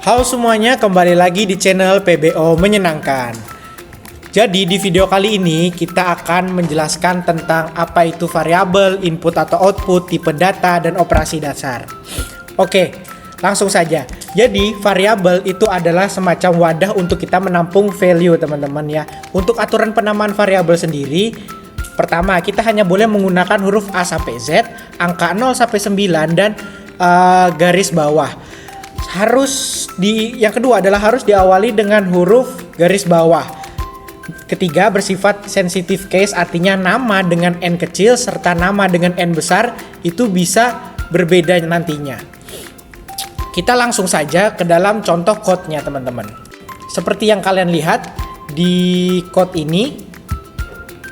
Halo semuanya, kembali lagi di channel PBO Menyenangkan. Jadi di video kali ini kita akan menjelaskan tentang apa itu variabel, input atau output, tipe data, dan operasi dasar. Oke, langsung saja. Jadi variabel itu adalah semacam wadah untuk kita menampung value teman-teman ya. Untuk aturan penamaan variabel sendiri, pertama kita hanya boleh menggunakan huruf A sampai Z, angka 0 sampai 9, dan garis bawah. Yang kedua adalah harus diawali dengan huruf garis bawah. Ketiga, bersifat sensitive case, artinya nama dengan N kecil serta nama dengan N besar itu bisa berbeda nantinya. Kita langsung saja ke dalam contoh code-nya teman-teman. Seperti yang kalian lihat di code ini,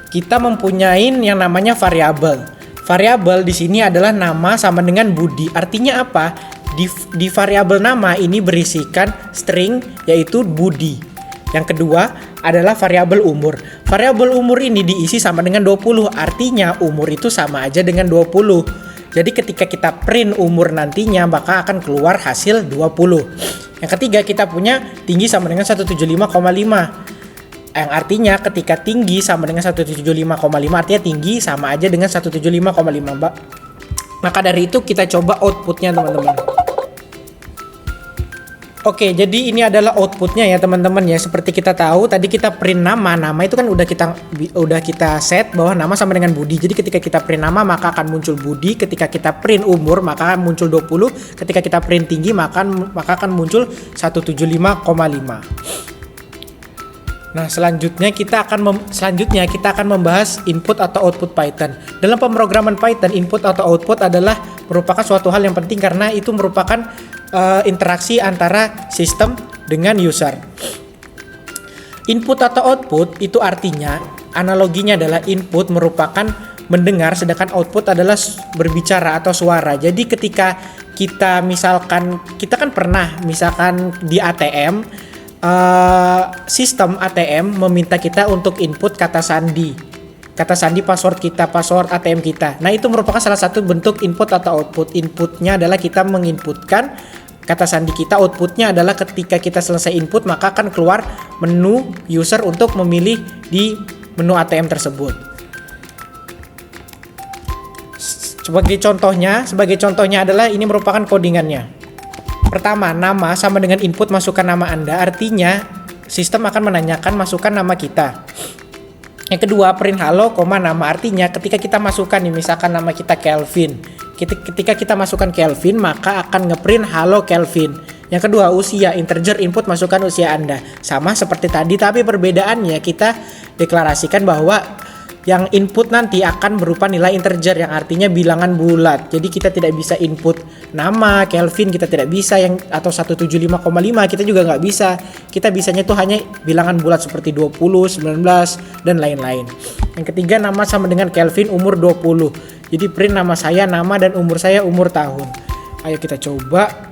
kita mempunyai yang namanya variabel. Variabel di sini adalah nama sama dengan Budi. Artinya apa? Di variabel nama ini berisikan string yaitu Budi. Yang kedua adalah variabel umur. Variabel umur ini diisi sama dengan 20. Artinya umur itu sama aja dengan 20. Jadi ketika kita print umur nantinya maka akan keluar hasil 20. Yang ketiga kita punya tinggi sama dengan 175,5. Yang artinya ketika tinggi sama dengan 175,5 artinya tinggi sama aja dengan 175,5, Mbak. Maka dari itu kita coba outputnya teman-teman. Oke, jadi ini adalah outputnya ya teman-teman ya. Seperti kita tahu tadi kita print nama itu kan udah kita set bahwa nama sama dengan Budi. Jadi ketika kita print nama maka akan muncul Budi. Ketika kita print umur maka akan muncul 20. Ketika kita print tinggi maka akan muncul 175,5. Nah, selanjutnya kita akan membahas input atau output Python. Dalam pemrograman Python, input atau output adalah merupakan suatu hal yang penting karena itu merupakan interaksi antara sistem dengan user. Input atau output itu artinya analoginya adalah input merupakan mendengar sedangkan output adalah berbicara atau suara. Jadi ketika kita kan pernah misalkan di ATM, sistem ATM meminta kita untuk input kata sandi password kita, password ATM kita. Nah, itu merupakan salah satu bentuk input atau output. Inputnya adalah kita menginputkan kata sandi kita, outputnya adalah ketika kita selesai input maka akan keluar menu user untuk memilih di menu ATM tersebut. Sebagai contohnya adalah ini merupakan codingannya. Pertama, nama sama dengan input masukkan nama Anda, artinya sistem akan menanyakan masukkan nama kita. Yang kedua, print halo, nama, artinya ketika kita masukkan nih, misalkan nama kita Kelvin. Ketika kita masukkan Kelvin, maka akan ngeprint halo Kelvin. Yang kedua, usia, integer input masukkan usia Anda. Sama seperti tadi, tapi perbedaannya kita deklarasikan bahwa yang input nanti akan berupa nilai integer yang artinya bilangan bulat. Jadi kita tidak bisa input nama Kelvin, kita tidak bisa atau 175,5 kita juga nggak bisa. Kita bisanya itu hanya bilangan bulat seperti 20, 19 dan lain-lain. Yang ketiga, nama sama dengan Kelvin, umur 20. Jadi print nama saya, nama, dan umur saya umur tahun. Ayo kita coba.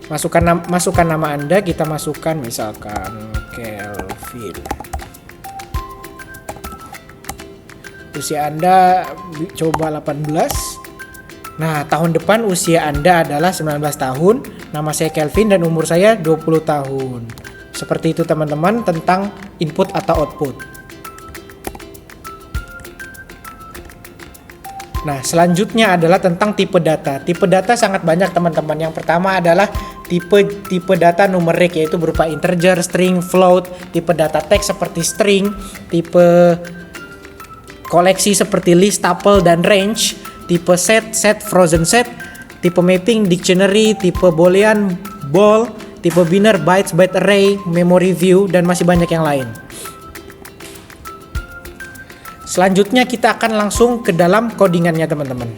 Masukkan nama Anda, kita masukkan misalkan Kelvin. Usia Anda coba 18. Nah, tahun depan usia Anda adalah 19 tahun, nama saya Kelvin dan umur saya 20 tahun. Seperti itu teman-teman tentang input atau output. Nah, selanjutnya adalah tentang tipe data. Tipe data sangat banyak teman-teman. Yang pertama adalah tipe data numerik, yaitu berupa integer, string, float, tipe data teks seperti string, tipe koleksi seperti list, tuple, dan range, tipe set, frozen set, tipe mapping, dictionary, tipe boolean, bool, tipe binary, bytes, byte array, memory view, dan masih banyak yang lain. Selanjutnya kita akan langsung ke dalam codingannya teman-teman.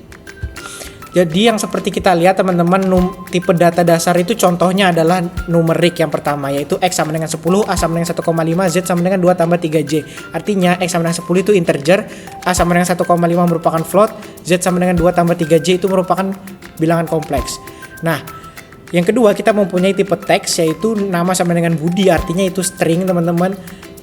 Jadi yang seperti kita lihat teman-teman, tipe data dasar itu contohnya adalah numerik yang pertama, yaitu X sama dengan 10, A sama dengan 1,5, Z sama dengan 2 tambah 3J. Artinya X sama dengan 10 itu integer, A sama dengan 1,5 merupakan float, Z sama dengan 2 tambah 3J itu merupakan bilangan kompleks. Nah, yang kedua kita mempunyai tipe teks, yaitu nama sama dengan Budi, artinya itu string teman-teman.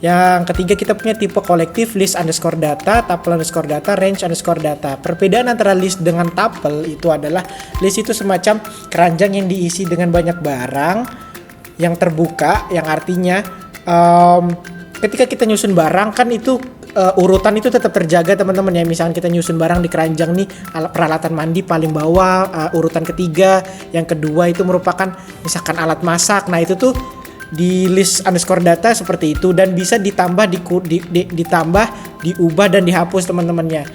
Yang ketiga kita punya tipe kolektif list underscore data, tuple underscore data, range underscore data. Perbedaan antara list dengan tuple itu adalah list itu semacam keranjang yang diisi dengan banyak barang yang terbuka, yang artinya ketika kita nyusun barang kan itu urutan itu tetap terjaga teman-teman ya. Misalkan kita nyusun barang di keranjang nih, peralatan mandi paling bawah, urutan ketiga, yang kedua itu merupakan misalkan alat masak. Nah itu tuh di list underscore data seperti itu, dan bisa ditambah, ditambah, diubah dan dihapus teman-temannya.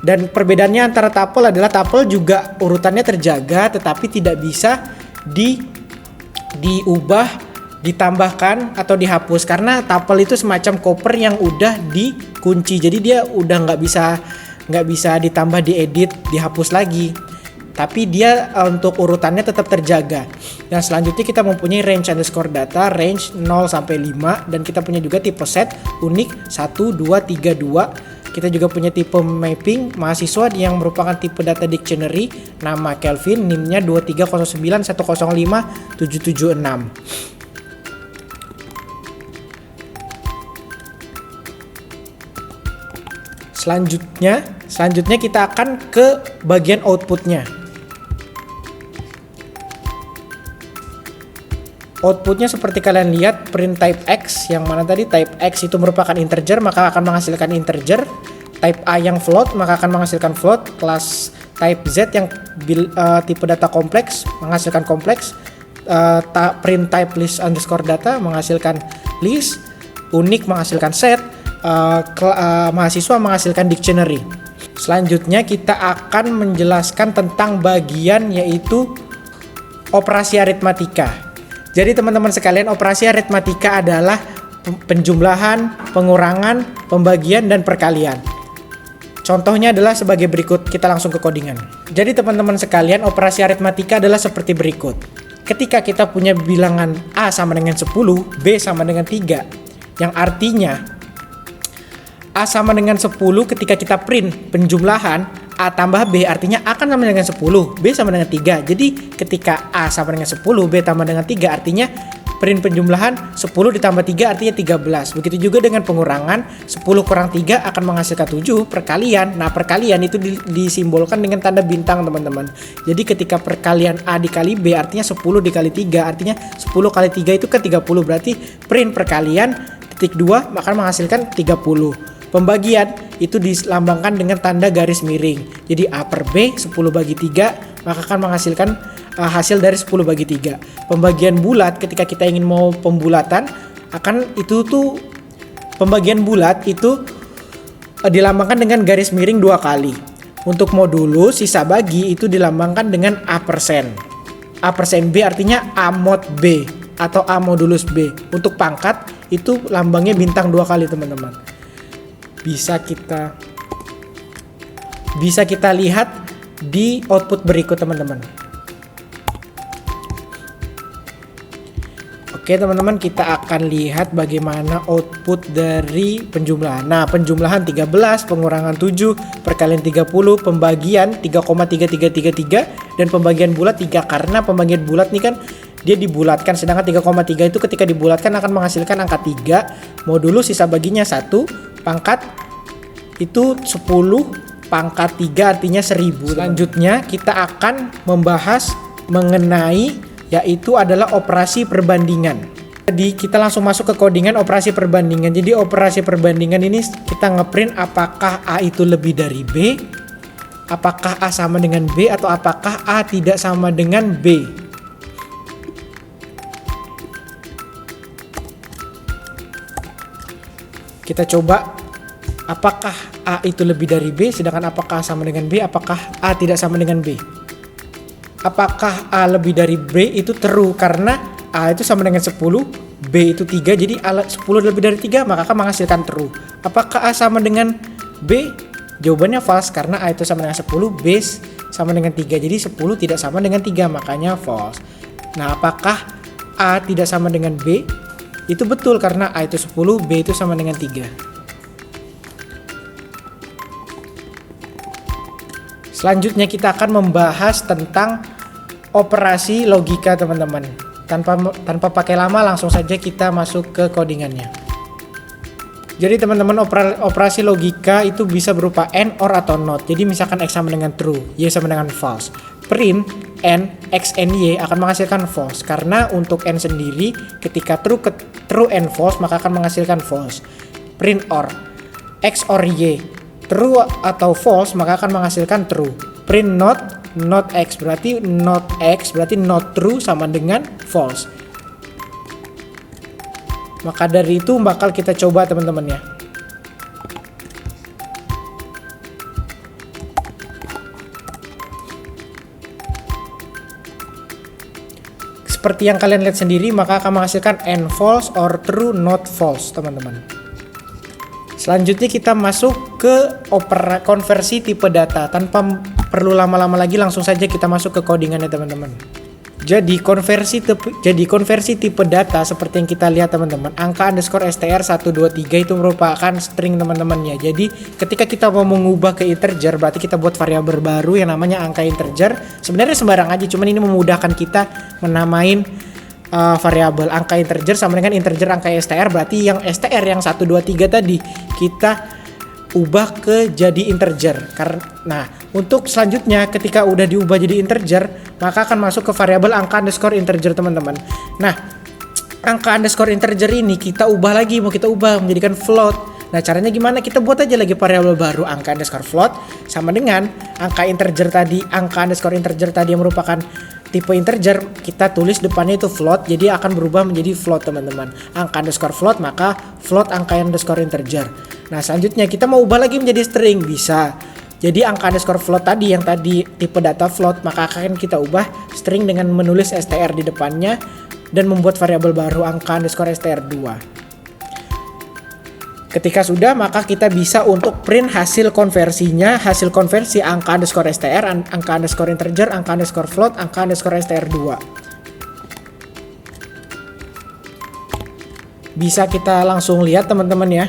Dan perbedaannya antara tuple adalah tuple juga urutannya terjaga, tetapi tidak bisa diubah, ditambahkan atau dihapus, karena tuple itu semacam koper yang udah dikunci, jadi dia udah nggak bisa ditambah, diedit, dihapus lagi. Tapi dia untuk urutannya tetap terjaga. Dan selanjutnya kita mempunyai range underscore data, range 0 sampai 5, dan kita punya juga tipe set unik 1 2 3 2. Kita juga punya tipe mapping mahasiswa yang merupakan tipe data dictionary, nama Kelvin, NIM-nya 23091057776. Selanjutnya kita akan ke bagian outputnya. Outputnya seperti kalian lihat, print type X, yang mana tadi type X itu merupakan integer, maka akan menghasilkan integer. Type A yang float, maka akan menghasilkan float. Kelas type Z yang tipe data kompleks, menghasilkan kompleks. Print type list underscore data menghasilkan list. Unik menghasilkan set. Mahasiswa menghasilkan dictionary. Selanjutnya kita akan menjelaskan tentang bagian yaitu operasi aritmatika. Jadi teman-teman sekalian, operasi aritmatika adalah penjumlahan, pengurangan, pembagian, dan perkalian. Contohnya adalah sebagai berikut, kita langsung ke codingan. Jadi teman-teman sekalian, operasi aritmatika adalah seperti berikut. Ketika kita punya bilangan A sama dengan 10, B sama dengan 3, yang artinya A sama dengan 10 ketika kita print penjumlahan, A tambah B artinya A kan sama dengan 10, B sama dengan 3. Jadi ketika A sama dengan 10, B tambah dengan 3 artinya print penjumlahan 10 ditambah 3 artinya 13. Begitu juga dengan pengurangan, 10 kurang 3 akan menghasilkan 7. Perkalian, nah perkalian itu disimbolkan dengan tanda bintang teman-teman. Jadi ketika perkalian A dikali B artinya 10 dikali 3 artinya 10 kali 3 itu kan 30. Berarti print perkalian titik 2 akan menghasilkan 30. Pembagian itu dilambangkan dengan tanda garis miring. Jadi A per B 10 bagi 3 maka akan menghasilkan hasil dari 10 bagi 3. Pembagian bulat ketika kita ingin mau pembulatan akan itu tuh pembagian bulat itu dilambangkan dengan garis miring 2 kali. Untuk modulus sisa bagi itu dilambangkan dengan A persen. A persen B artinya A mod B atau A modulus B. Untuk pangkat itu lambangnya bintang 2 kali teman-teman. Bisa kita lihat di output berikut teman-teman. Oke teman-teman, kita akan lihat bagaimana output dari penjumlahan. Nah, penjumlahan 13, pengurangan 7, perkalian 30, pembagian 3,3333 dan pembagian bulat 3, karena pembagian bulat nih kan dia dibulatkan, sedangkan 3,3 itu ketika dibulatkan akan menghasilkan angka 3. Modulus sisa baginya 1, pangkat itu 10, pangkat 3 artinya 1000. Selanjutnya kita akan membahas mengenai yaitu adalah operasi perbandingan. Jadi kita langsung masuk ke codingan operasi perbandingan. Jadi operasi perbandingan ini kita ngeprint apakah A itu lebih dari B, apakah A sama dengan B, atau apakah A tidak sama dengan B. Kita coba apakah A itu lebih dari B, sedangkan apakah A sama dengan B, apakah A tidak sama dengan B. Apakah A lebih dari B itu true karena A itu sama dengan 10, B itu 3, jadi A 10 lebih dari 3 maka akan menghasilkan true. Apakah A sama dengan B? Jawabannya false karena A itu sama dengan 10, B sama dengan 3, jadi 10 tidak sama dengan 3 makanya false. Nah, apakah A tidak sama dengan B? Itu betul karena A itu 10, B itu sama dengan 3. Selanjutnya kita akan membahas tentang operasi logika teman-teman. Tanpa pakai lama langsung saja kita masuk ke codingannya. Jadi teman-teman, operasi logika itu bisa berupa AND, OR, atau NOT. Jadi misalkan X sama dengan true, Y sama dengan false. Print N, X, and Y akan menghasilkan false. Karena untuk N sendiri ketika true and false maka akan menghasilkan false. Print OR X or Y, true atau false maka akan menghasilkan true. Print not X berarti not X berarti not true sama dengan false. Maka dari itu bakal kita coba teman-teman ya. Seperti yang kalian lihat sendiri, maka akan menghasilkan and false or true not false teman-teman. Selanjutnya kita masuk ke konversi tipe data. Tanpa perlu lama-lama lagi, langsung saja kita masuk ke codingannya teman-teman. Jadi konversi tipe data seperti yang kita lihat teman-teman, angka underscore str 123 itu merupakan string teman-teman ya. Jadi ketika kita mau mengubah ke integer, berarti kita buat variabel baru yang namanya angka integer. Sebenarnya sembarang aja, cuman ini memudahkan kita menamain variabel angka integer sama dengan integer angka str. Berarti yang str yang 123 tadi kita ubah ke jadi integer. Nah, untuk selanjutnya ketika udah diubah jadi integer, maka akan masuk ke variabel angka underscore integer teman-teman. Nah, angka underscore integer ini kita ubah lagi, mau kita ubah menjadikan float. Nah, caranya gimana? Kita buat aja lagi variabel baru angka underscore float sama dengan angka integer tadi, angka underscore integer tadi yang merupakan tipe integer, kita tulis depannya itu float, jadi akan berubah menjadi float teman-teman. Angka underscore float maka float angka underscore integer. Nah, selanjutnya kita mau ubah lagi menjadi string, bisa. Jadi angka underscore float tadi yang tadi tipe data float, maka akan kita ubah string dengan menulis str di depannya dan membuat variabel baru angka underscore str2. Ketika sudah, maka kita bisa untuk print hasil konversinya, hasil konversi angka underscore str, angka underscore integer, angka underscore float, angka underscore str2. Bisa kita langsung lihat teman-teman ya.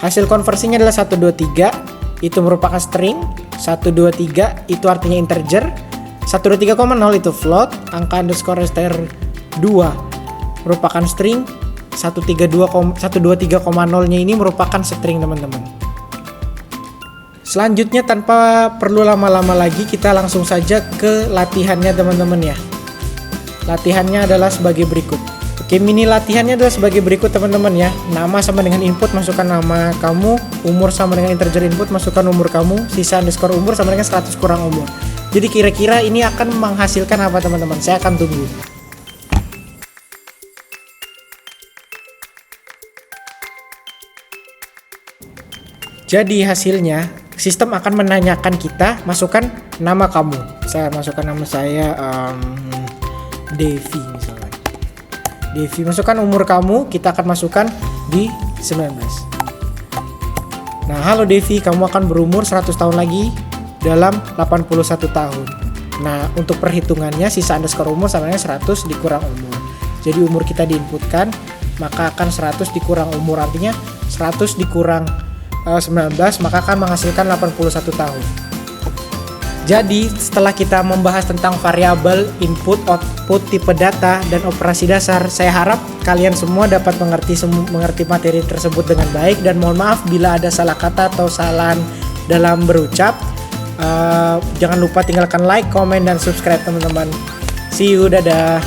Hasil konversinya adalah 123, itu merupakan string. 123 itu artinya integer. 123,0 itu float. Angka underscore str2 merupakan string. 123,0 nya ini merupakan string teman-teman. Selanjutnya tanpa perlu lama-lama lagi, kita langsung saja ke latihannya teman-teman ya. Latihannya adalah sebagai berikut. Oke, mini latihannya adalah sebagai berikut teman-teman ya. Nama sama dengan input, masukkan nama kamu. Umur sama dengan integer input, masukkan umur kamu. Sisa underscore umur sama dengan 100 kurang umur. Jadi kira-kira ini akan menghasilkan apa teman-teman? Saya akan tunggu. Jadi hasilnya, sistem akan menanyakan kita, masukkan nama kamu. Saya masukkan nama saya Devi misalnya. Devi, masukkan umur kamu, kita akan masukkan di 19. Nah, halo Devi, kamu akan berumur 100 tahun lagi dalam 81 tahun. Nah, untuk perhitungannya sisa underscore umur sama dengan 100 dikurang umur. Jadi umur kita diinputkan, maka akan 100 dikurang umur, artinya 100 dikurang 19 maka akan menghasilkan 81 tahun. Jadi setelah kita membahas tentang variabel, input, output, tipe data, dan operasi dasar, saya harap kalian semua dapat mengerti materi tersebut dengan baik, dan mohon maaf bila ada salah kata atau kesalahan dalam berucap. Jangan lupa tinggalkan like, comment, dan subscribe teman-teman. See you, dadah.